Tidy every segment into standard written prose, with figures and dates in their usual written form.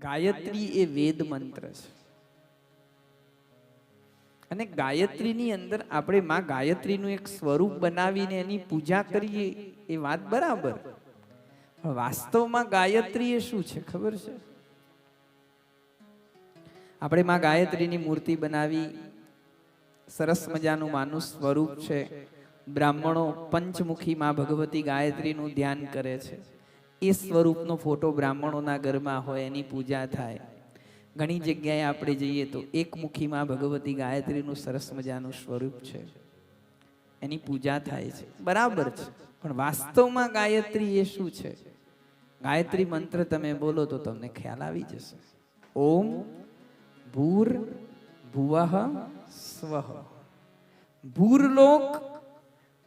ગાયત્રી એ વેદ મંત્ર છે અને ગાયત્રીની અંદર આપણે માં ગાયત્રીનું એક સ્વરૂપ બનાવીને એની પૂજા કરીએ એ વાત બરાબર. વાસ્તવમાં ગાયત્રી એ શું છે ખબર છે? આપણે માં ગાયત્રીની મૂર્તિ બનાવી, સરસ મજાનું માનું સ્વરૂપ છે. બ્રાહ્મણો પંચમુખી માં ભગવતી ગાયત્રીનું ધ્યાન કરે છે. એ સ્વરૂપનો ફોટો બ્રાહ્મણોના ઘરમાં હોય, એની પૂજા થાય. ઘણી જગ્યાએ આપણે જઈએ તો એકમુખી માં ભગવતી ગાયત્રીનું સરસ મજાનું સ્વરૂપ છે, એની પૂજા થાય છે, બરાબર છે. પણ વાસ્તવમાં ગાયત્રી એ શું છે? ગાયત્રી મંત્ર તમે બોલો તો તમને ખ્યાલ આવી જશે. ઓમ ભૂર ભુવઃ સ્વઃ. ભૂરલોક,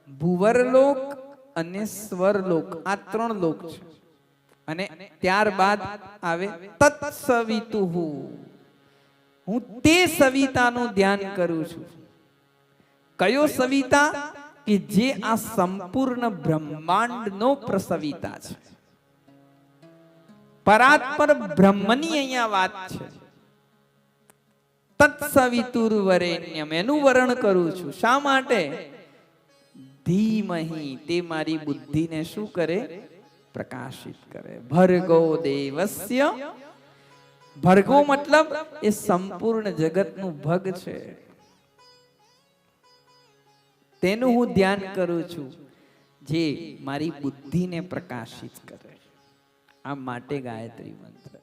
ભુવરલોક અને સ્વરલોક, આ ત્રણ લોક છે. અને ત્યારબાદ આવે તત્સવિતુઃ. હું તે સવિતાનું ધ્યાન કરું છું. કયો સવિતા? કે જે આ સંપૂર્ણ બ્રહ્માંડનો પ્રસવિતા છે. પરાત્પર બ્રહ્મની અહીંયા વાત છે. તત્સવિતુર્વરેણ્યમ, એનું વર્ણન કરું છું. શા માટે? ધીમહિ, તે મારી બુદ્ધિને શું કરે? પ્રકાશિત કરે. ભર્ગો દેવસ્ય. ભર્ગો મતલબ એ સંપૂર્ણ જગતનું ભગ છે, તેનું હું ધ્યાન કરું છું, જે મારી બુદ્ધિને પ્રકાશિત કરે. આ માટે ગાયત્રી મંત્ર.